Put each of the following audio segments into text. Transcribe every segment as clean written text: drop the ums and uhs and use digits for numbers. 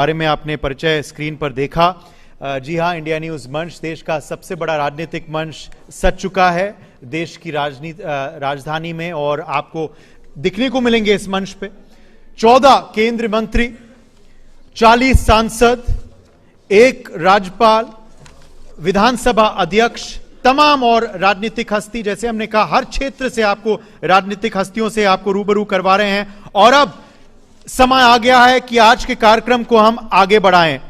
बारे में आपने परिचय स्क्रीन पर देखा। जी हां, इंडिया न्यूज मंच देश का सबसे बड़ा राजनीतिक मंच सज चुका है देश की राजधानी में, और आपको दिखने को मिलेंगे इस मंच पे 14 केंद्रीय मंत्री, 40 सांसद, 1 राज्यपाल, विधानसभा अध्यक्ष, तमाम और राजनीतिक हस्ती। जैसे हमने कहा, हर क्षेत्र से आपको राजनीतिक हस्तियों से आपको रूबरू करवा रहे हैं। और अब समय आ गया है कि आज के कार्यक्रम को हम आगे बढ़ाएं।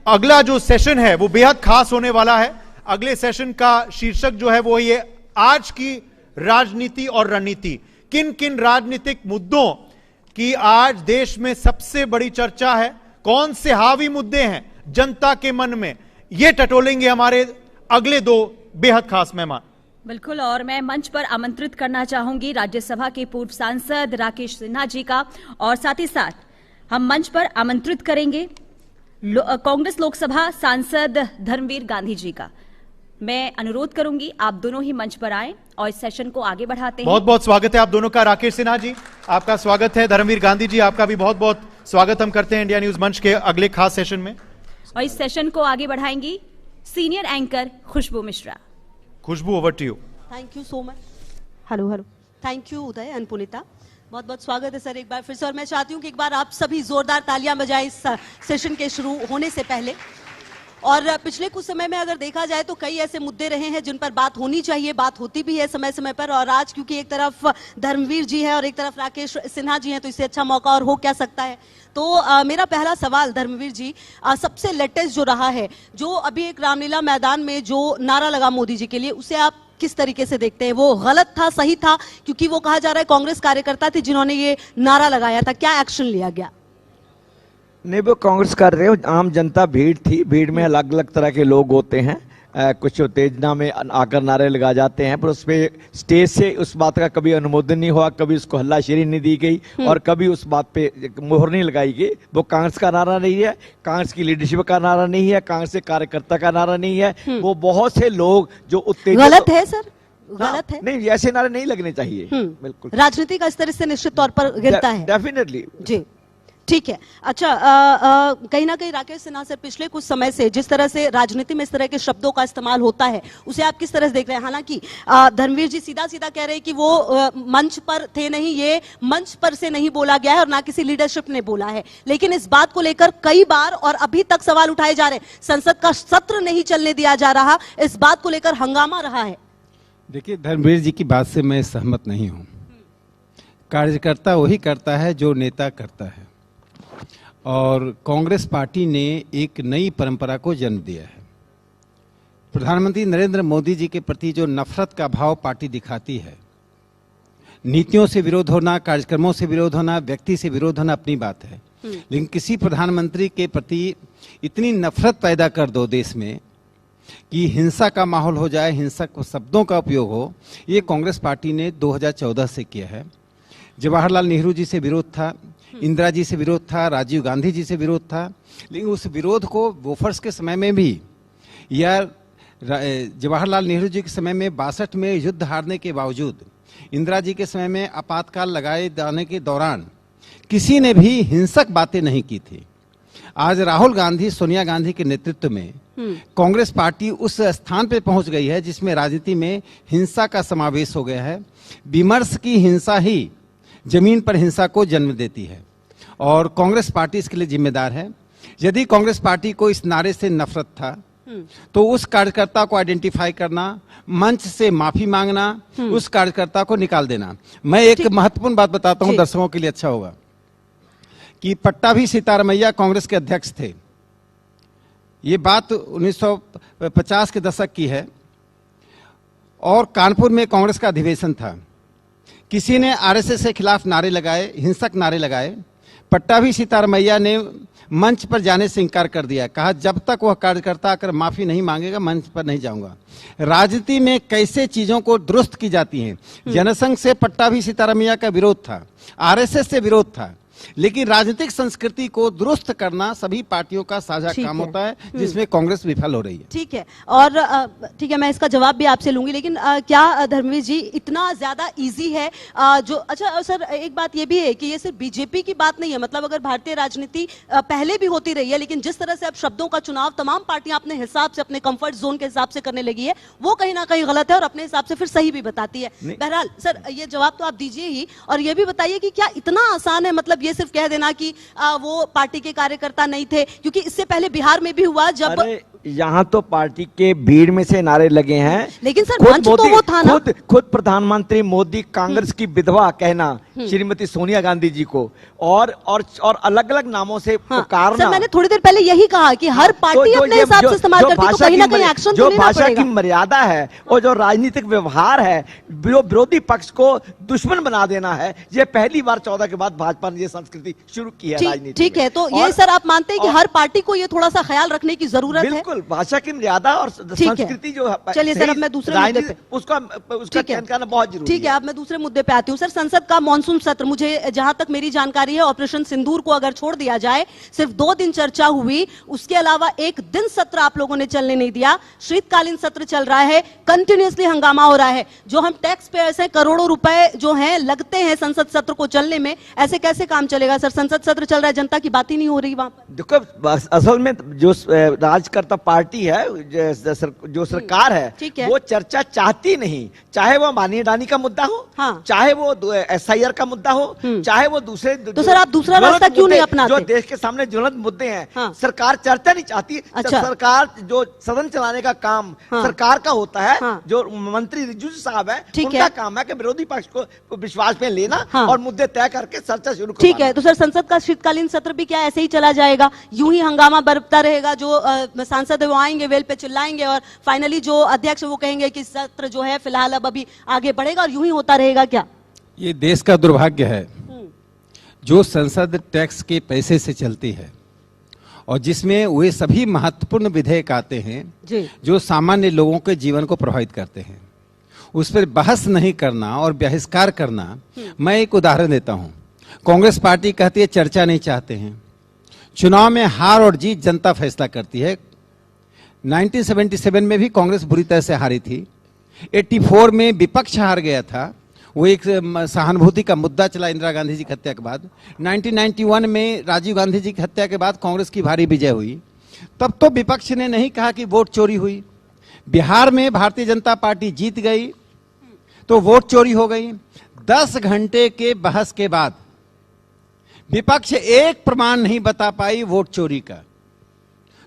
अगला जो सेशन है वो बेहद खास होने वाला है। अगले सेशन का शीर्षक जो है वो ये, आज की राजनीति और रणनीति। किन किन राजनीतिक मुद्दों की आज देश में सबसे बड़ी चर्चा है, कौन से हावी मुद्दे हैं जनता के मन में, ये टटोलेंगे हमारे अगले 2 बेहद खास मेहमान। बिल्कुल, और मैं मंच पर आमंत्रित करना चाहूंगी राज्यसभा के पूर्व सांसद राकेश सिन्हा जी का, और साथ ही साथ हम मंच पर आमंत्रित करेंगे कांग्रेस लोकसभा सांसद धर्मवीर गांधी जी का। मैं अनुरोध करूंगी आप दोनों ही मंच पर आएं और इस सेशन को आगे बढ़ाते हैं। बहुत बहुत स्वागत है आप दोनों का। राकेश सिन्हा जी, आपका स्वागत है। धर्मवीर गांधी जी, आपका भी बहुत बहुत स्वागत हम करते हैं इंडिया न्यूज मंच के अगले खास सेशन में। और इस सेशन को आगे बढ़ाएंगी senior anchor Khushboo Mishra. Khushboo, over to you. Thank you so much. Hello thank you Uday and Punita, बहुत बहुत स्वागत है सर एक बार फिर से। और मैं चाहती हूँ कि एक बार आप सभी जोरदार तालियां बजाएं इस सेशन के शुरू होने से पहले। और पिछले कुछ समय में अगर देखा जाए तो कई ऐसे मुद्दे रहे हैं जिन पर बात होनी चाहिए, बात होती भी है समय समय पर। और आज क्योंकि एक तरफ धर्मवीर जी है और एक तरफ राकेश सिन्हा जी हैं, तो इससे अच्छा मौका और हो क्या सकता है। तो मेरा पहला सवाल धर्मवीर जी, सबसे लेटेस्ट जो रहा है, जो अभी एक रामलीला मैदान में जो नारा लगा मोदी जी के लिए, उसे आप किस तरीके से देखते हैं? वो गलत था, सही था? क्योंकि वो कहा जा रहा है कांग्रेस कार्यकर्ता थे जिन्होंने ये नारा लगाया था, क्या एक्शन लिया गया? नहीं, वो कांग्रेस कर रहे हो, आम जनता भीड़ थी। भीड़ में अलग अलग तरह के लोग होते हैं, कुछ उत्तेजना में आकर नारे लगा जाते हैं, पर उस पे स्टेज से उस बात का कभी अनुमोदन नहीं हुआ, कभी उसको हल्लाशेरी नहीं दी गई और कभी उस बात पे मोहर नहीं लगाई गई। वो कांग्रेस का नारा नहीं है, कांग्रेस की लीडरशिप का नारा नहीं है, कांग्रेस के कार्यकर्ता का नारा नहीं है। वो बहुत से लोग जो उत्तेजित। गलत है सर, गलत है। नहीं, ऐसे नारे नहीं लगने चाहिए। बिल्कुल, राजनीति का स्तर इससे निश्चित तौर पर गिरता है। डेफिनेटली जी, ठीक है। अच्छा, कहीं ना कहीं राकेश सिन्हा सर, पिछले कुछ समय से जिस तरह से राजनीति में इस तरह के शब्दों का इस्तेमाल होता है, उसे आप किस तरह से देख रहे हैं? हालांकि धर्मवीर जी सीधा सीधा कह रहे हैं कि वो मंच पर थे नहीं, ये मंच पर से नहीं बोला गया है और ना किसी लीडरशिप ने बोला है। लेकिन इस बात को लेकर कई बार और अभी तक सवाल उठाए जा रहे हैं। संसद का सत्र नहीं चलने दिया जा रहा, इस बात को लेकर हंगामा रहा है। देखिए, धर्मवीर जी की बात से मैं सहमत नहीं हूं। कार्यकर्ता वही करता है जो नेता करता है, और कांग्रेस पार्टी ने एक नई परंपरा को जन्म दिया है। प्रधानमंत्री नरेंद्र मोदी जी के प्रति जो नफरत का भाव पार्टी दिखाती है, नीतियों से विरोध होना, कार्यक्रमों से विरोध होना, व्यक्ति से विरोध होना अपनी बात है, लेकिन किसी प्रधानमंत्री के प्रति इतनी नफरत पैदा कर दो देश में कि हिंसा का माहौल हो जाए, हिंसक शब्दों का उपयोग हो, ये कांग्रेस पार्टी ने 2014 से किया है। जवाहरलाल नेहरू जी से विरोध था, इंदिरा जी से विरोध था, राजीव गांधी जी से विरोध था, लेकिन उस विरोध को वोफर्स के समय में भी, या जवाहरलाल नेहरू जी के समय में 62 में युद्ध हारने के बावजूद, इंदिरा जी के समय में आपातकाल लगाए जाने के दौरान किसी ने भी हिंसक बातें नहीं की थी। आज राहुल गांधी, सोनिया गांधी के नेतृत्व में कांग्रेस पार्टी उस स्थान पर पहुंच गई है जिसमें राजनीति में हिंसा का समावेश हो गया है। विमर्श की हिंसा ही जमीन पर हिंसा को जन्म देती है, और कांग्रेस पार्टी इसके लिए जिम्मेदार है। यदि कांग्रेस पार्टी को इस नारे से नफरत था तो उस कार्यकर्ता को आइडेंटिफाई करना, मंच से माफी मांगना, उस कार्यकर्ता को निकाल देना। मैं एक महत्वपूर्ण बात बताता हूं, दर्शकों के लिए अच्छा होगा, कि पट्टाभी सीतारमैया कांग्रेस के अध्यक्ष थे। ये बात 1950 के दशक की है, और कानपुर में कांग्रेस का अधिवेशन था। किसी ने आरएसएस के खिलाफ नारे लगाए, हिंसक नारे लगाए। पट्टाभी सीतारमैया ने मंच पर जाने से इनकार कर दिया, कहा जब तक वह कार्यकर्ता आकर माफी नहीं मांगेगा मंच पर नहीं जाऊंगा। राजनीति में कैसे चीजों को दुरुस्त की जाती हैं। जनसंघ से पट्टाभी सीतारमैया का विरोध था, आरएसएस से विरोध था, लेकिन राजनीतिक संस्कृति को दुरुस्त करना सभी पार्टियों का साझा ठीक काम है। होता है, जिसमें कांग्रेस विफल हो रही है। ठीक है, और ठीक है, मैं इसका जवाब भी आपसे लूंगी, लेकिन क्या धर्मवीर जी इतना ज्यादा इजी है जो, अच्छा सर एक बात ये भी है कि ये सिर्फ बीजेपी की बात नहीं है, मतलब अगर भारतीय राजनीति पहले भी होती रही है, लेकिन जिस तरह से अब शब्दों का चुनाव तमाम पार्टियां अपने हिसाब से, अपने कंफर्ट जोन के हिसाब से करने लगी है, वो कहीं ना कहीं गलत है और अपने हिसाब से फिर सही भी बताती है। बहरहाल सर ये जवाब तो आप दीजिए ही, और ये भी बताइए कि क्या इतना आसान है, मतलब ये सिर्फ कह देना कि वो पार्टी के कार्यकर्ता नहीं थे, क्योंकि इससे पहले बिहार में भी हुआ जब, यहाँ तो पार्टी के भीड़ में से नारे लगे हैं, लेकिन सर खुद मंच तो वो था ना। खुद प्रधानमंत्री मोदी कांग्रेस की विधवा कहना श्रीमती सोनिया गांधी जी को, और अलग अलग नामों से पुकारना। सर मैंने थोड़ी देर पहले यही कहा कि हर पार्टी अपने हिसाब से इस्तेमाल करती है, तो कहीं ना कहीं एक्शन जो भाषा की मर्यादा है और जो राजनीतिक व्यवहार है, जो विरोधी पक्ष को दुश्मन बना देना है, ये पहली बार 14 के बाद भाजपा ने ये संस्कृति शुरू की है राजनीति। ठीक है, तो ये सर आप मानते हैं कि हर पार्टी को ये थोड़ा सा ख्याल रखने की जरूरत है? बिल्कुल, भाषा की मर्यादा और संस्कृति जो है। चलिए सर, अब मैं दूसरे मुद्दे पे, उसका चयन करना बहुत जरूरी है। ठीक है, अब मैं दूसरे मुद्दे पे आती हूँ। सर संसद का मॉनसून सत्र, मुझे जहां तक मेरी जानकारी है, ऑपरेशन सिंदूर को अगर छोड़ दिया जाए, सिर्फ 2 दिन चर्चा हुई, उसके अलावा एक दिन सत्र आप लोगों ने चलने नहीं दिया। शीतकालीन सत्र चल रहा है, कंटिन्यूअसली हंगामा हो रहा है। जो हम टैक्स पेयर्स हैं, करोड़ों रुपए जो हैं लगते हैं संसद सत्र को चलने में, ऐसे कैसे काम चलेगा सर? संसद सत्र चल रहा है, जनता की बात ही नहीं हो रही वहां पर। देखो, असल में जो राजकर्ता पार्टी है, जो सरकार है, वो चर्चा चाहती नहीं, चाहे वो माननीय अडानी का मुद्दा हो, हाँ। चाहे वो SIR का मुद्दा हो, चाहे वो दूसरे, तो सर आप दूसरा रास्ता क्यों नहीं अपनाते? जो देश के सामने ज्वलंत मुद्दे हैं, हाँ। सरकार चर्चा नहीं चाहती। अच्छा। सरकार जो सदन चलाने का काम सरकार का होता है, हाँ। जो मंत्री रिजिजू साहब है, ठीक उनका है। काम है कि विरोधी पक्ष को विश्वास में लेना हाँ। और मुद्दे तय करके चर्चा शुरू करवाना। ठीक है, तो सर संसद का शीतकालीन सत्र भी क्या ऐसे ही चला जाएगा? यूं ही हंगामा बरपता रहेगा, जो सांसद है वो आएंगे, वेल पे चिल्लाएंगे, और फाइनली जो अध्यक्ष वो कहेंगे कि सत्र जो है फिलहाल अब अभी आगे बढ़ेगा, और यूं ही होता रहेगा क्या? ये देश का दुर्भाग्य है, जो संसद टैक्स के पैसे से चलती है और जिसमें वे सभी महत्वपूर्ण विधेयक आते हैं जी। जो सामान्य लोगों के जीवन को प्रभावित करते हैं, उस पर बहस नहीं करना और बहिष्कार करना। मैं एक उदाहरण देता हूं। कांग्रेस पार्टी कहती है चर्चा नहीं चाहते हैं। चुनाव में हार और जीत जनता फैसला करती है। 1977 में भी कांग्रेस बुरी तरह से हारी थी। 84 में विपक्ष हार गया था, वो एक सहानुभूति का मुद्दा चला इंदिरा गांधी जी की हत्या के बाद। 1991 में राजीव गांधी जी की हत्या के बाद कांग्रेस की भारी विजय हुई। तब तो विपक्ष ने नहीं कहा कि वोट चोरी हुई। बिहार में भारतीय जनता पार्टी जीत गई तो वोट चोरी हो गई। 10 घंटे के बहस के बाद विपक्ष एक प्रमाण नहीं बता पाई वोट चोरी का।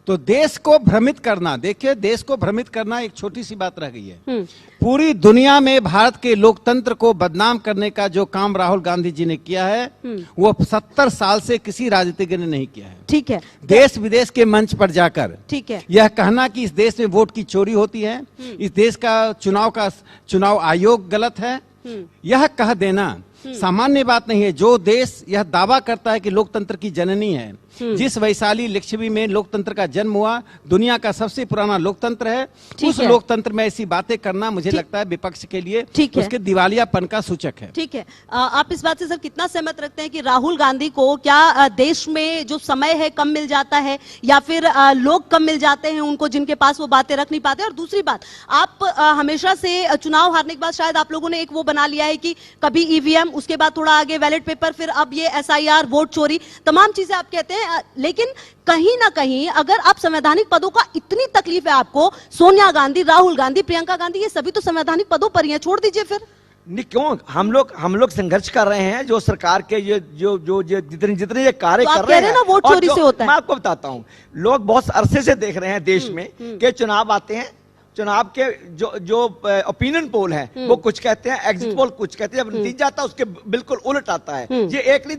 तो देश को भ्रमित करना, देखिए देश को भ्रमित करना एक छोटी सी बात रह गई है। पूरी दुनिया में भारत के लोकतंत्र को बदनाम करने का जो काम राहुल गांधी जी ने किया है, वो 70 साल से किसी राजनीतिज्ञ ने नहीं किया है। ठीक है, देश विदेश के मंच पर जाकर ठीक है, यह कहना कि इस देश में वोट की चोरी होती है, इस देश का चुनाव आयोग गलत है, यह कह देना सामान्य बात नहीं है। जो देश यह दावा करता है कि लोकतंत्र की जननी है, जिस वैशाली लिच्छवी में लोकतंत्र का जन्म हुआ, दुनिया का सबसे पुराना लोकतंत्र है, उस लोकतंत्र में ऐसी बातें करना मुझे लगता है विपक्ष के लिए उसके दिवालियापन का सूचक है। ठीक है, आप इस बात से सर कितना सहमत रखते हैं कि राहुल गांधी को क्या देश में जो समय है कम मिल जाता है, या फिर लोग कम मिल जाते हैं उनको जिनके पास वो बातें रख नहीं पाते? और दूसरी बात, आप हमेशा से चुनाव हारने के बाद शायद आप लोगों ने एक वो बना लिया है कि कभी EVM, उसके बाद थोड़ा आगे बैलेट पेपर, फिर अब ये SIR, वोट चोरी, तमाम चीजें आप कहते हैं। लेकिन कहीं ना कहीं अगर आप संवैधानिक पदों का इतनी तकलीफ है आपको, सोनिया गांधी, राहुल गांधी, प्रियंका गांधी, ये सभी तो संवैधानिक पदों पर ही हैं, छोड़ दीजिए फिर। नहीं, क्यों? हम लोग संघर्ष कर रहे हैं। जो सरकार के जो जितने ये कार्य कर रहे हैं ना, वोट चोरी से होता है। मैं आपको बताता हूं, लोग बहुत अरसे से देख रहे हैं देश में कि चुनाव आते हैं, चुनाव के जो ओपिनियन पोल है वो कुछ कहते हैं, एग्जिट पोल कुछ कहते हैं, जब नतीजा आता है उसके बिल्कुल उलट आता है। ये एक नहीं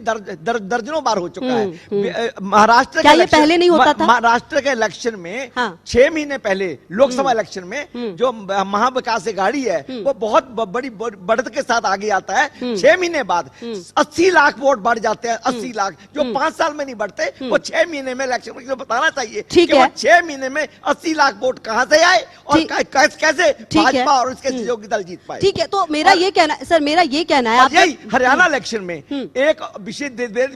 दर्जनों बार हो चुका है। महाराष्ट्र क्या ये पहले नहीं होता था? महाराष्ट्र के इलेक्शन में 6 महीने पहले लोकसभा इलेक्शन में जो महाविकास आघाड़ी है वो बहुत बड़ी बढ़त के साथ आगे आता है। 6 महीने बाद 80 लाख वोट बढ़ जाते हैं। 80 लाख जो 5 साल में नहीं बढ़ते, वो 6 महीने में इलेक्शन में बताना चाहिए कि वो 6 महीने में 80 लाख वोट कहां से आए और कैसे ठीक है। भाजपा और उसके सहयोगी दल जीत पाए। ठीक है, तो मेरा ये कहना है सर, मेरा ये कहना है, और आप यही हरियाणा इलेक्शन में एक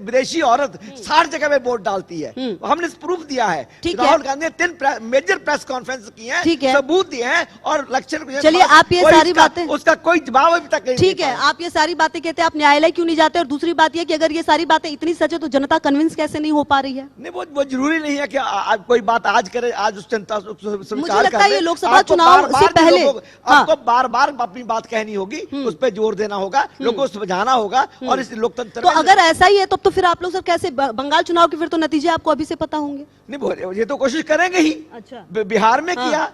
विदेशी औरत 60 जगह में वोट डालती है, हमने प्रूफ दिया है। ठीक है। राहुल गांधी ने 3 मेजर प्रेस कॉन्फ्रेंस की है, ठीक है। सबूत दिए हैं और इलेक्शन। चलिए, आप ये सारी बातें, उसका कोई जवाब अभी तक नहीं। ठीक है, आप ये सारी बातें कहते हैं, आप न्यायालय क्यों नहीं जाते? और दूसरी बात ये कि अगर ये सारी बातें इतनी सच है तो जनता कन्विंस कैसे नहीं हो पा रही है? नहीं, वो जरूरी नहीं है कि कोई बात आज करे, आज उस जनता मुझे लगता है ये लोकसभा चुनाव से पहले आपको बार बार अपनी बात कहनी होगी, उस पर जोर देना होगा, लोगों को समझाना होगा। और इस लोकतंत्र तो अगर ऐसा ही है तो फिर आप लोग सर कैसे बंगाल चुनाव के फिर तो नतीजे आपको अभी से पता होंगे? नहीं, ये तो कोशिश करेंगे ही। अच्छा। बिहार में किया,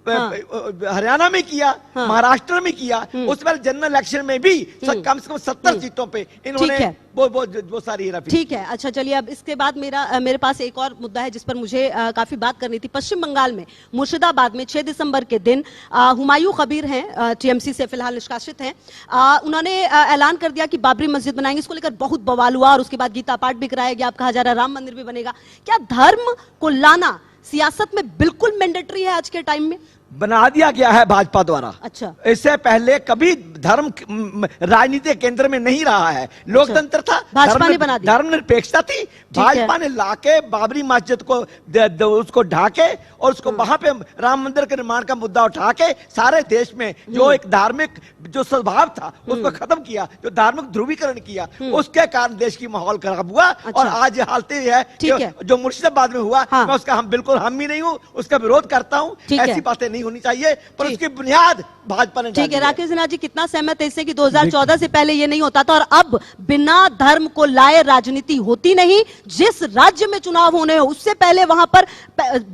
हरियाणा में किया, महाराष्ट्र में किया, उस बार जनरल इलेक्शन में भी कम से कम 70 सीटों पे इन्होंने वो सारी हेराफेरी। ठीक है, अच्छा चलिए, अब इसके बाद मेरे पास एक और मुद्दा है जिस पर मुझे काफी बात करनी थी। पश्चिम बंगाल में मुर्शिदाबाद में 6 दिसंबर के दिन हुमायूं कबीर हैं, टीएमसी से फिलहाल निष्कासित हैं, उन्होंने ऐलान कर दिया कि बाबरी मस्जिद बनाएंगे। इसको लेकर बहुत बवाल हुआ और उसके बाद गीता पाठ भी कराया गया। अब कहा जा रहा है राम मंदिर भी बनेगा। क्या धर्म को लाना सियासत में बिल्कुल मैंडेटरी है आज के टाइम में? बना दिया गया है भाजपा द्वारा। अच्छा। इससे पहले कभी धर्म राजनीति केंद्र में नहीं रहा है, लोकतंत्र था, भाजपा ने बना दिया। धर्मनिरपेक्षता थी, भाजपा ने लाके बाबरी मस्जिद को उसको ढाके और उसको वहां पे राम मंदिर के निर्माण का मुद्दा उठा के सारे देश में जो एक धार्मिक जो स्वभाव था उसको खत्म किया, जो धार्मिक ध्रुवीकरण किया, उसके कारण देश की माहौल खराब हुआ। और आज हालत है जो मुर्शिदाबाद में हुआ, मैं उसका हम बिल्कुल हम ही नहीं हूं, उसका विरोध करता हूं। ऐसी बातें नहीं होनी चाहिए, पर उसकी बुनियाद भाजपा ने। ठीक है, राकेश सिन्हा जी कितना सहमत है इससे कि 2014 से पहले ये नहीं होता था और अब बिना धर्म को लाए राजनीति होती नहीं? जिस राज्य में चुनाव होने हो उससे पहले वहां पर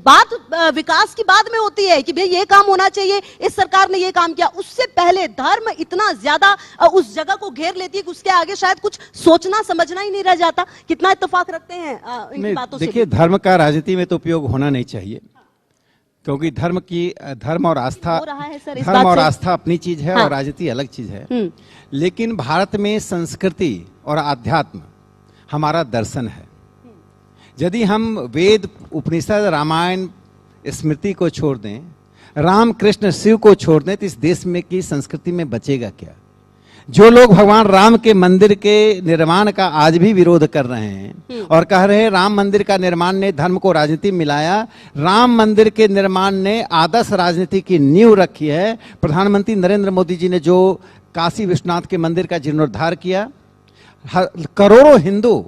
बात विकास की बाद में होती है कि भाई ये काम होना चाहिए, इस सरकार ने ये काम किया। उससे पहले धर्म इतना ज्यादा उस जगह को घेर लेती है कि उसके आगे शायद कुछ सोचना समझना ही नहीं रह जाता। कितना इत्तेफाक रखते हैं इन बातों से? देखिए, धर्म का राजनीति में तो उपयोग होना नहीं चाहिए, क्योंकि धर्म और आस्था, धर्म और आस्था अपनी चीज है और राजनीति अलग चीज है। लेकिन भारत में संस्कृति और आध्यात्म हमारा दर्शन है। यदि हम वेद, उपनिषद, रामायण, स्मृति को छोड़ दें, राम कृष्ण शिव को छोड़ दें, तो इस देश में की संस्कृति में बचेगा क्या? जो लोग भगवान राम के मंदिर के निर्माण का आज भी विरोध कर रहे हैं और कह रहे हैं राम मंदिर का निर्माण ने धर्म को राजनीति मिलाया, राम मंदिर के निर्माण ने आदर्श राजनीति की नींव रखी है। प्रधानमंत्री नरेंद्र मोदी जी ने जो काशी विश्वनाथ के मंदिर का जीर्णोद्धार किया, करोड़ों हिंदू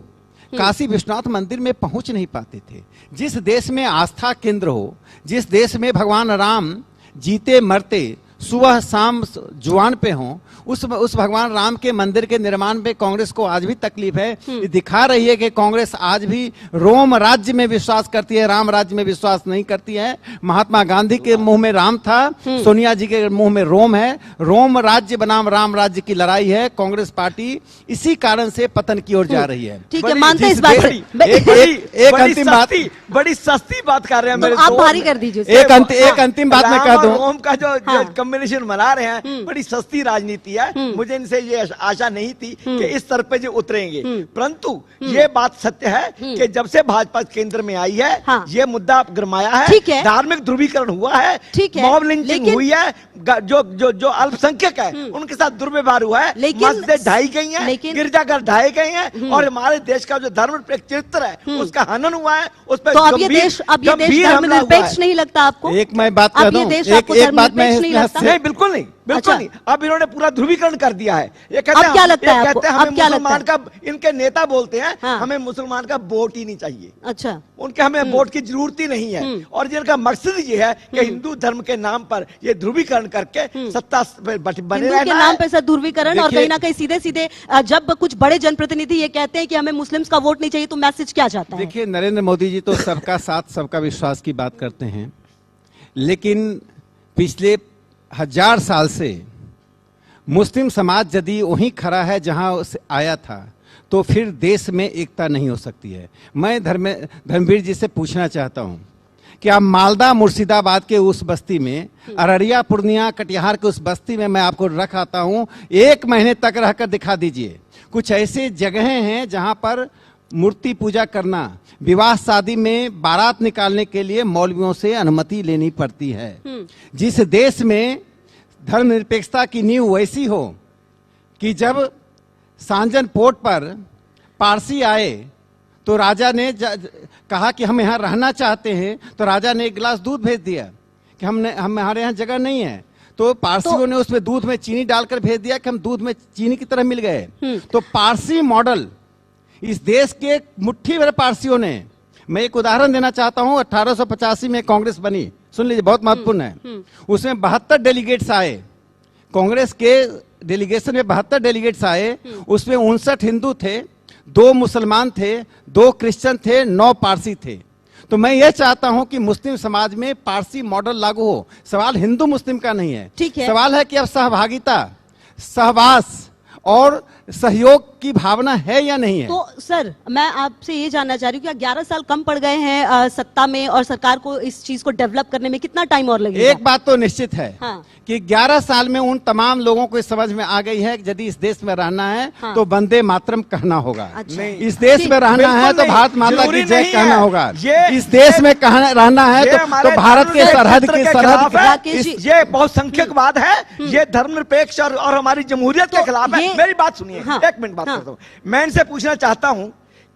काशी विश्वनाथ मंदिर में पहुंच नहीं पाते थे। जिस देश में आस्था केंद्र हो, जिस देश में भगवान राम जीते मरते सुबह शाम जुआन पे हों, उस भगवान राम के मंदिर के निर्माण पे कांग्रेस को आज भी तकलीफ है। ये दिखा रही है कि कांग्रेस आज भी रोम राज्य में विश्वास करती है, राम राज्य में विश्वास नहीं करती है। महात्मा गांधी के मुंह में राम था, सोनिया जी के मुंह में रोम है। रोम राज्य बनाम राम राज्य की लड़ाई है। कांग्रेस पार्टी इसी कारण से पतन की ओर जा रही है। ठीक है, मानते इस बात एक अंतिम बात, बड़ी सस्ती बात कर रहे हैं, आप भारी कर दीजिए। एक अंतिम बात मैं कह दूं, रोम का जो कॉम्बिनेशन बना रहे हैं, बड़ी सस्ती राजनीति है। मुझे इनसे ये आशा नहीं थी कि इस स्तर पे जो उतरेंगे, परंतु ये बात सत्य है कि जब से भाजपा केंद्र में आई है, ये मुद्दा गरमाया है, धार्मिक ध्रुवीकरण हुआ है, मॉब लिंचिंग हुई है, जो अल्पसंख्यक है उनके साथ दुर्व्यवहार हुआ है, मस्जिदें ढाई गई हैं, गिरजाघर ढाए गए हैं और हमारे देश का जो धर्मनिरपेक्ष चरित्र है उसका हनन हुआ है। उस पर अब ये देश धर्मनिरपेक्ष नहीं लगता आपको? एक मैं बात कर दूं, एक बात मैं नहीं, बिल्कुल नहीं, बिल्कुल नहीं। अब इन्होंने पूरा ध्रुवीकरण कर दिया है। ये अब क्या लगता है आपको? हमें मुसलमान का, इनके नेता बोलते हैं हमें मुसलमान का वोट ही नहीं चाहिए। अच्छा, उनके हमें वोट की जरूरत ही नहीं है। और जिनका मकसद ये है कि हिंदू धर्म के नाम पर ये ध्रुवीकरण करके सत्ता बने रहना के नाम पर ध्रुवीकरण। और कहीं ना कहीं सीधे सीधे जब कुछ बड़े जनप्रतिनिधि ये कहते हैं कि हमें मुस्लिम्स का वोट नहीं चाहिए, तो मैसेज क्या जाता है? देखिए, नरेंद्र मोदी जी तो सबका साथ सबका विश्वास की बात करते हैं, लेकिन पिछले 1000 साल से मुस्लिम समाज यदि वहीं खड़ा है जहां से आया था, तो फिर देश में एकता नहीं हो सकती है। मैं धर्मवीर जी से पूछना चाहता हूं कि आप मालदा मुर्शिदाबाद के उस बस्ती में, अररिया पूर्णिया कटिहार के उस बस्ती में मैं आपको रख आता हूं, 1 महीने तक रहकर दिखा दीजिए। कुछ ऐसे जगहें हैं जहां पर मूर्ति पूजा करना, विवाह शादी में बारात निकालने के लिए मौलवियों से अनुमति लेनी पड़ती है। जिस देश में धर्मनिरपेक्षता की नींव वैसी हो कि जब सांजन पोर्ट पर पारसी आए तो राजा ने कहा कि हम यहाँ रहना चाहते हैं, तो राजा ने एक गिलास दूध भेज दिया कि हमारे यहाँ जगह नहीं है, तो पारसियों ने उसमें दूध में चीनी डालकर भेज दिया कि हम दूध में चीनी की तरह मिल गए। तो पारसी मॉडल इस देश के मुट्ठी भर पारसियों ने, मैं एक उदाहरण देना चाहता हूं, 1885 में कांग्रेस बनी, सुन लीजिए, बहुत महत्वपूर्ण है। उसमें 72 डेलीगेट्स आए, कांग्रेस के डेलीगेशन में 72 डेलीगेट्स आए, उसमें 59 हिंदू थे, 2 मुसलमान थे, 2 क्रिश्चियन थे, 9 पारसी थे। तो मैं ये चाहता हूं कि मुस्लिम समाज में पारसी मॉडल लागू हो। सवाल हिंदू मुस्लिम का नहीं है, ठीक है। सवाल है कि अब सहभागिता, सहवास और सहयोग की भावना है या नहीं है। तो सर, मैं आपसे ये जानना चाह रही हूँ कि 11 साल कम पड़ गए हैं सत्ता में, और सरकार को इस चीज को डेवलप करने में कितना टाइम और लगेगा? एक बात तो निश्चित है, हाँ। कि 11 साल में उन तमाम लोगों को इस समझ में आ गई है कि यदि इस देश में रहना है, हाँ। तो वंदे मातरम कहना होगा। अच्छा। इस देश में रहना है तो भारत माता की जय कहना होगा। ये इस देश में रहना है तो भारत के सरहद की सरहद, ये बहुसंख्यकवाद है, ये धर्मनिरपेक्ष और हमारी जमहूरियत के खिलाफ है। मेरी बात सुनिए, हाँ। 1 मिनट बात करता हूँ। मैं इनसे पूछना चाहता हूँ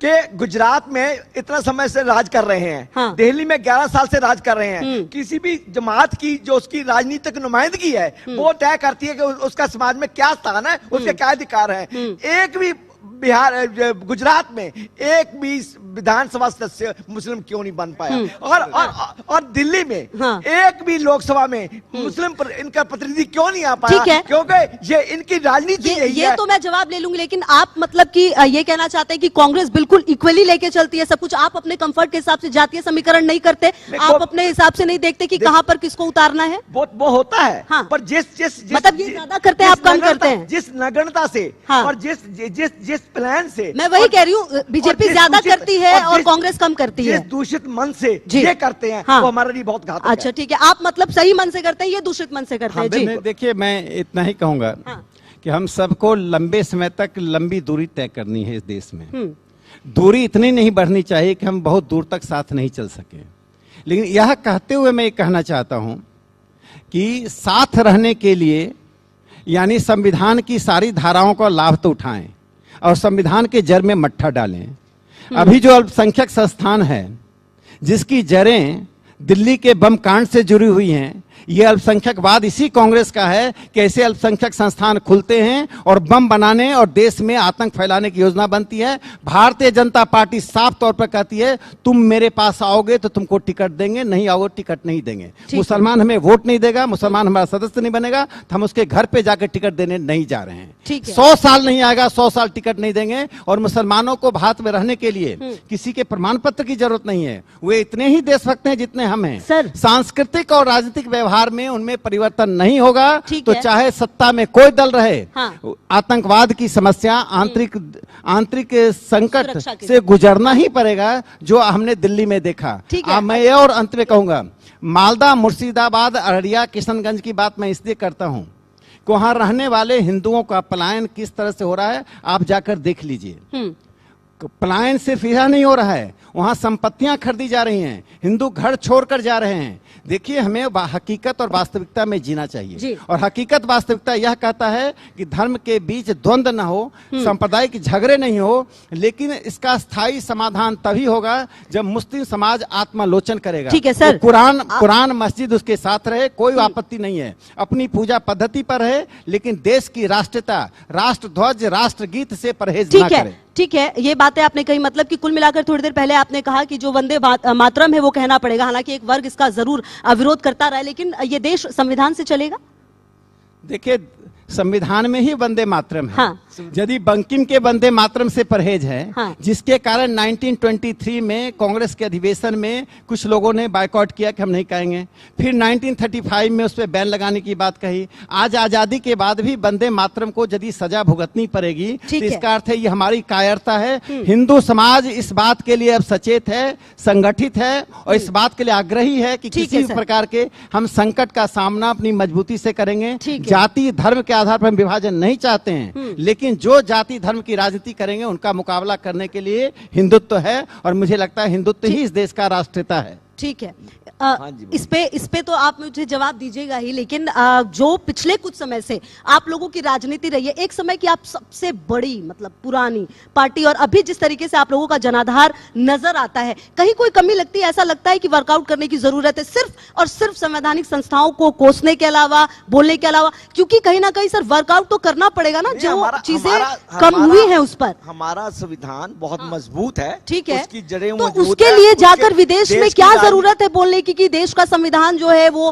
कि गुजरात में इतना समय से राज कर रहे हैं, हाँ। दिल्ली में 11 साल से राज कर रहे हैं, किसी भी जमात की जो उसकी राजनीतिक नुमाइंदगी है वो तय करती है कि उसका समाज में क्या स्थान है, उसके क्या अधिकार है। एक भी बिहार गुजरात में एक भी विधानसभा सदस्य मुस्लिम क्यों नहीं बन पाया, और दिल्ली में हाँ। एक भी लोकसभा में मुस्लिम इनका प्रतिनिधि क्यों नहीं आ पाया? ठीक है। क्योंकि ये इनकी राजनीति यही ये है। तो मैं जवाब ले लूंगी, लेकिन आप मतलब कि ये कहना चाहते हैं कि कांग्रेस बिल्कुल इक्वली लेके चलती है सब कुछ, आप अपने कंफर्ट के हिसाब से जातीय समीकरण नहीं करते, आप अपने हिसाब से नहीं देखते कि कहां पर किसको उतारना है? वो होता है, हाँ। पर जिस मतलब ये ज्यादा करते हैं, आप कम करते हैं। जिस नगण्यता से, हाँ। और जिस प्लान से, मैं वही कह रही हूँ, बीजेपी ज्यादा करती है और कांग्रेस कम करती है। जिस दूषित मन से जी। ये करते हैं, हाँ। वो हमारे लिए बहुत घातक है। अच्छा, ठीक है, आप मतलब सही मन से करते हैं, ये दूषित मन से करते हैं। जी देखिए, मैं इतना ही कहूंगा हाँ। कि हम सबको लंबे समय तक लंबी दूरी तय करनी है इस देश में। दूरी इतनी नहीं बढ़नी चाहिए कि हम बहुत दूर तक साथ नहीं चल सके। लेकिन यह कहते हुए मैं ये कहना चाहता हूं कि साथ रहने के लिए यानी संविधान की सारी धाराओं का लाभ तो उठाएं और संविधान के जड़ में मट्ठा डालें। अभी जो अल्पसंख्यक संस्थान है जिसकी जड़ें दिल्ली के बम कांड से जुड़ी हुई हैं, ये अल्पसंख्यकवाद इसी कांग्रेस का है कि ऐसे अल्पसंख्यक संस्थान खुलते हैं और बम बनाने और देश में आतंक फैलाने की योजना बनती है। भारतीय जनता पार्टी साफ तौर पर कहती है, तुम मेरे पास आओगे तो तुमको टिकट देंगे, नहीं आओगे टिकट नहीं देंगे। मुसलमान हमें वोट नहीं देगा, मुसलमान हमारा सदस्य नहीं बनेगा, तो हम उसके घर पे जाकर टिकट देने नहीं जा रहे हैं। 100 साल नहीं आएगा, 100 साल टिकट नहीं देंगे। और मुसलमानों को भारत में रहने के लिए किसी के प्रमाण पत्र की जरूरत नहीं है, वे इतने ही देशभक्त हैं जितने हम हैं। सांस्कृतिक और राजनीतिक व्यवहार में उनमें परिवर्तन नहीं होगा तो चाहे सत्ता में कोई दल रहे, हाँ। आतंकवाद की समस्या, आंतरिक संकट से गुजरना ही पड़ेगा, जो हमने दिल्ली में देखा। मैं ये और अंत में कहूंगा, मालदा, मुर्शिदाबाद, अररिया, किशनगंज की बात मैं इसलिए करता हूं कि वहां रहने वाले हिंदुओं का पलायन किस तरह से हो रहा है, आप जाकर देख लीजिए। पलायन सिर्फ यह नहीं हो रहा है, वहां संपत्तियां खरीदी जा रही हैं, हिंदू घर छोड़कर जा रहे हैं। देखिए, हमें हकीकत और वास्तविकता में जीना चाहिए, और हकीकत वास्तविकता यह कहता है कि धर्म के बीच द्वंद्व न हो, सांप्रदायिक झगड़े नहीं हो, लेकिन इसका स्थायी समाधान तभी होगा जब मुस्लिम समाज आत्मालोचन करेगा। ठीक है सर, तो कुरान मस्जिद उसके साथ रहे, कोई आपत्ति नहीं है, अपनी पूजा पद्धति पर रहे, लेकिन देश की राष्ट्रीयता, राष्ट्र ध्वज, राष्ट्रगीत से परहेज न करे। ठीक है, ये बातें आपने कही, मतलब कि कुल मिलाकर थोड़ी देर पहले आपने कहा कि जो वंदे मातरम है वो कहना पड़ेगा, हालांकि एक वर्ग इसका जरूर विरोध करता रहा, लेकिन ये देश संविधान से चलेगा? देखिए, संविधान में ही वंदे मातरम है। हाँ। यदि बंकिम के वंदे मातरम से परहेज है, हाँ। जिसके कारण 1923 में कांग्रेस के अधिवेशन में कुछ लोगों ने बायकॉट किया कि हम नहीं कहेंगे, फिर 1935 में उस पर बैन लगाने की बात कही। आज आजादी के बाद भी वंदे मातरम को यदि सजा भुगतनी पड़ेगी तो इसका अर्थ है ये हमारी कायरता है। हिंदू समाज इस बात के लिए अब सचेत है, संगठित है, और इस बात के लिए आग्रही है कि किसी प्रकार के हम संकट का सामना अपनी मजबूती से करेंगे। जाति धर्म के आधार पर हम विभाजन नहीं चाहते हैं, लेकिन लेकिन जो जाति धर्म की राजनीति करेंगे उनका मुकाबला करने के लिए हिंदुत्व है, और मुझे लगता है हिंदुत्व ही इस देश का राष्ट्रीयता है। ठीक है। हाँ जी, इस पे तो आप मुझे जवाब दीजिएगा ही, लेकिन जो पिछले कुछ समय से आप लोगों की राजनीति रही है, एक समय की आप सबसे बड़ी मतलब पुरानी पार्टी, और अभी जिस तरीके से आप लोगों का जनाधार नजर आता है, कहीं कोई कमी लगती है? ऐसा लगता है कि वर्कआउट करने की जरूरत है सिर्फ और सिर्फ संवैधानिक संस्थाओं को कोसने के अलावा, बोलने के अलावा? क्योंकि कहीं ना कहीं सर वर्कआउट तो करना पड़ेगा ना, जो चीजें कम हुई है उस पर। हमारा संविधान बहुत मजबूत है, ठीक है, उसकी जड़ें तो मजबूत उसके है, लिए उसके जाकर विदेश में देश क्या की जरूरत है बोलने की कि देश का संविधान जो है वो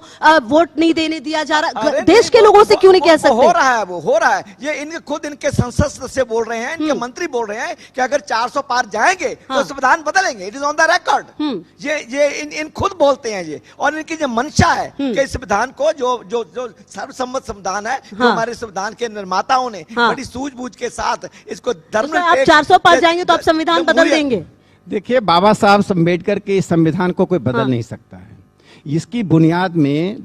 वोट नहीं देने दिया जा रहा? अरे देश नहीं, के लोगों से क्यों नहीं कह वो सकते? हो रहा है, वो हो रहा है। ये इनके खुद इनके संसद सदस्य बोल रहे हैं, इनके मंत्री बोल रहे हैं कि अगर 400 पार जाएंगे तो संविधान बदलेंगे। It is on the record. ये इन खुद बोलते हैं ये, और इनकी जो मंशा है कि इस संविधान को जो सर्वसम्मत संविधान है, जो हमारे संविधान के निर्माताओं ने बड़ी सूझबूझ के साथ इसको धर्म तो आप 400 पार जाएंगे तो आप संविधान बदल देंगे? देखिए, बाबा साहब अम्बेडकर के इस संविधान को कोई बदल नहीं सकता है। इसकी बुनियाद में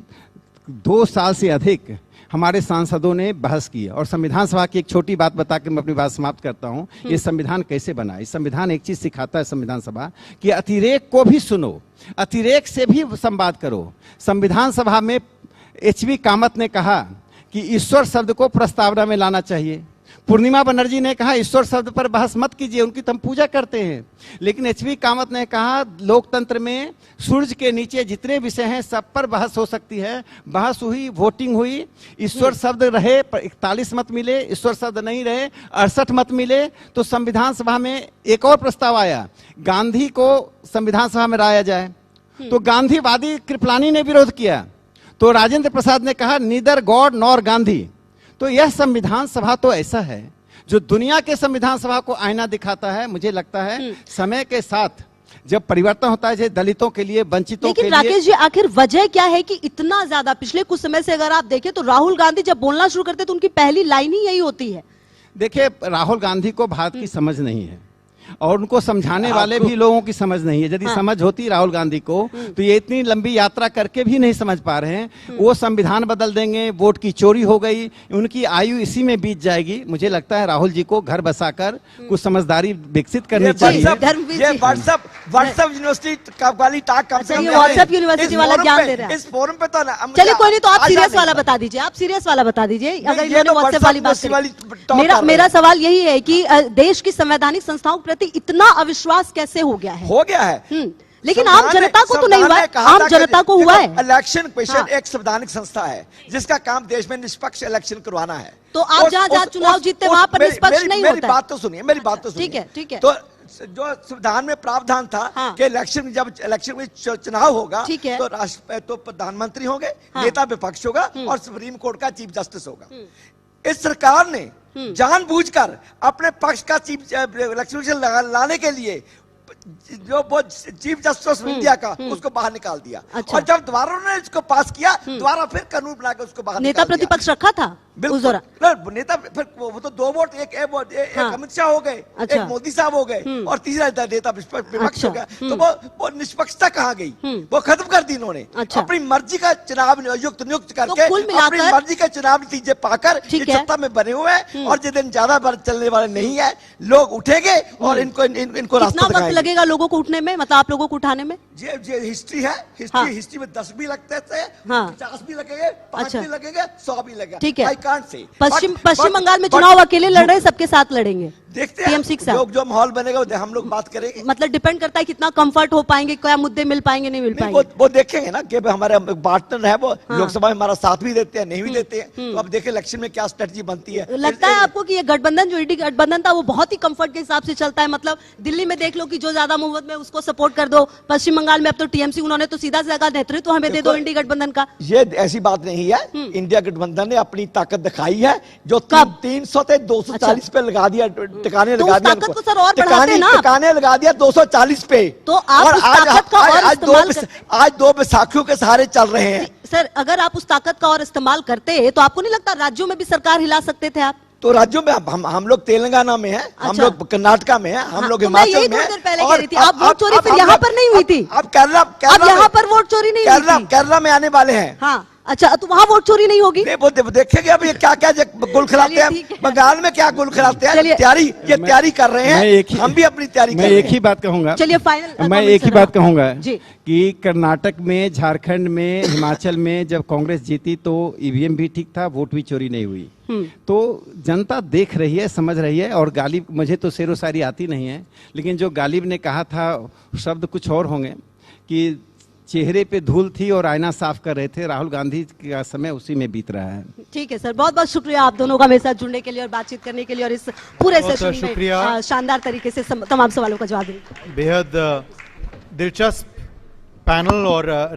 2 साल से अधिक हमारे सांसदों ने बहस की, और संविधान सभा की एक छोटी बात बता के मैं अपनी बात समाप्त करता हूं। ये संविधान कैसे बना? इस संविधान एक चीज सिखाता है संविधान सभा कि अतिरेक को भी सुनो, अतिरेक से भी संवाद करो। संविधान सभा में एचवी कामत ने कहा कि ईश्वर शब्द को प्रस्तावना में लाना चाहिए। पूर्णिमा बनर्जी ने कहा ईश्वर शब्द पर बहस मत कीजिए, उनकी तो हम पूजा करते हैं। लेकिन एचवी कामत ने कहा लोकतंत्र में सूर्य के नीचे जितने विषय हैं सब पर बहस हो सकती है। बहस हुई, वोटिंग हुई, ईश्वर शब्द रहे 41 मत मिले, ईश्वर शब्द नहीं रहे 68 मत मिले। तो संविधान सभा में एक और प्रस्ताव आया, गांधी को संविधान सभा में लाया जाए। तो गांधीवादी कृपलानी ने विरोध किया, तो राजेंद्र प्रसाद ने कहा नीदर गॉड नॉर गांधी। तो यह संविधान सभा तो ऐसा है जो दुनिया के संविधान सभा को आईना दिखाता है। मुझे लगता है समय के साथ जब परिवर्तन होता है, दलितों के लिए, वंचितों के लिए। लेकिन राकेश जी, आखिर वजह क्या है कि इतना ज्यादा पिछले कुछ समय से अगर आप देखें तो राहुल गांधी जब बोलना शुरू करते तो उनकी पहली लाइन ही यही होती है? देखिए, राहुल गांधी को भारत की समझ नहीं है, और उनको समझाने वाले भी लोगों की समझ नहीं है। यदि समझ होती राहुल गांधी को तो ये इतनी लंबी यात्रा करके भी नहीं समझ पा रहे हैं। वो संविधान बदल देंगे, वोट की चोरी हो गई, उनकी आयु इसी में बीत जाएगी। मुझे लगता है राहुल जी को घर बसाकर कुछ समझदारी विकसित करनी चाहिए। ये व्हाट्सएप यूनिवर्सिटी वाली टाक व्हाट्सएप यूनिवर्सिटी वाला ज्ञान दे रहा है इस फोरम पे। तो चलिए कोई नहीं, तो आप सीरियस वाला बता दीजिए, आप सीरियस वाला बता दीजिए। अगर इन्होंने व्हाट्सएप वाली बात करी, मेरा सवाल यही है कि देश की संवैधानिक संस्थाओं के प्रति इतना अविश्वास कैसे हो गया है? हो गया है, लेकिन आम जनता को तो नहीं हुआ है। आम जनता को हुआ है। इलेक्शन कमीशन एक संवैधानिक संस्था है जिसका काम देश में निष्पक्ष इलेक्शन करवाना है। तो आप जहां चुनाव जीतते वहां पर निष्पक्ष नहीं होता। मेरी बात तो सुनिए, मेरी बात तो सुनिए। ठीक है, ठीक है। तो जो संविधान में प्रावधान था कि इलेक्शन, जब इलेक्शन में चुनाव होगा तो तो प्रधानमंत्री होंगे, नेता विपक्ष होगा और सुप्रीम कोर्ट का चीफ जस्टिस होगा। इस सरकार ने जानबूझकर अपने पक्ष का चीफ इलेक्शन लाने के लिए जो वो चीफ जस्टिस ऑफ इंडिया का उसको बाहर निकाल दिया। अच्छा। और जब दोबारा उन्होंने इसको पास किया, दोबारा फिर कानून बना के उसको बाहर नेता प्रतिपक्ष रखा था उस दौरान। नेता फिर वो तो 2 वोट, एक अमित शाह हो गए, अच्छा। एक मोदी साहब हो गए, और तीसरा नेता विपक्ष हो गया। तो वो निष्पक्षता कहाँ गई? वो खत्म कर दी इन्होंने। अच्छा। अपनी मर्जी का चुनाव नियुक्त करके, अपनी मर्जी का चुनाव नतीजे पाकर सत्ता में बने हुए हैं। और जिस दिन ज्यादा बार चलने वाले नहीं है, लोग उठेंगे और इनको रास्ता दिखाएंगे। लगेगा लोगों को उठने में, मतलब आप लोगों को उठाने में? ये हिस्ट्री है, हिस्ट्री में 10 भी लगते थे, 50 भी लगेंगे, 5 भी लगेंगे, 100 भी लगेगा। ठीक है। I can't say. पश्चिम बंगाल में चुनाव अकेले लड़ रहे हैं, सबके साथ लड़ेंगे। देखते हैं जो माहौल बनेगा हम लोग बात करेंगे। मतलब डिपेंड करता है कितना कंफर्ट हो पाएंगे, क्या मुद्दे मिल पाएंगे, नहीं मिल पाएंगे। वो देखेंगे ना कि हमारे पार्टनर है, वो लोकसभा में हमारा साथ भी देते हैं, नहीं भी देते हैं। तो अब देखें इलेक्शन में क्या स्ट्रेटजी बनती है। लगता है आपको कि ये गठबंधन, जो इंडी गठबंधन था, वो बहुत ही कंफर्ट के हिसाब से चलता है? मतलब दिल्ली में देख लो कि जो ज्यादा मुहब्बत में उसको सपोर्ट कर दो, पश्चिम बंगाल में अब तो टीएमसी, उन्होंने तो सीधा सीधा नेतृत्व हमें दे दो इंडी गठबंधन का। ये ऐसी बात नहीं है। इंडिया गठबंधन ने अपनी ताकत दिखाई है, जो 300 से 240 पे लगा दिया, टिकाने लगा दिया, को सर और बढ़ाते ना, टिकाने लगा दिया 240 पे। तो आप और उस ताकत का और इस्तेमाल आज 2 बैसाखियों के सहारे चल रहे हैं। सर, अगर आप उस ताकत का और इस्तेमाल करते तो आपको नहीं लगता राज्यों में भी सरकार हिला सकते थे आप? तो राज्यों में हम लोग तेलंगाना में हैं, हम लोग कर्नाटका में हैं, हम लोग हिमाचल में हैं। पहले कह रही थी आप वोट चोरी फिर यहाँ पर नहीं हुई थी। अब केरला यहाँ पर वोट चोरी नहीं हुई थी। केरला में आने वाले हैं। हाँ, अच्छा, तो वहां वोट चोरी नहीं होगी? नहीं, वो देखेंगे अब ये क्या क्या गुल खिलाते चलिए, हैं ठीक है। बंगाल में, क्या गुल खिलाते हैं। चलिए। तैयारी कर रहे हैं, हम भी अपनी तैयारी कर मैं रहे एक ही हैं। बात कहूंगा। चलिए, फाइनल मैं एक ही बात कहूंगा जी। कि कर्नाटक में, झारखंड में, हिमाचल में जब कांग्रेस जीती तो ईवीएम भी ठीक था, वोट भी चोरी नहीं हुई। तो जनता देख रही है, समझ रही है। और गालिब, मुझे तो शेरो शायरी आती नहीं है, लेकिन जो गालिब ने कहा था शब्द कुछ और होंगे कि चेहरे पे धूल थी और आईना साफ कर रहे थे। राहुल गांधी का समय उसी में बीत रहा है। ठीक है सर, बहुत बहुत शुक्रिया आप दोनों का मेरे साथ जुड़ने के लिए और बातचीत करने के लिए और इस पूरे बहुत सेशन शुक्रिया। में शानदार तरीके से तमाम सवालों का जवाब देने। बेहद दिलचस्प पैनल और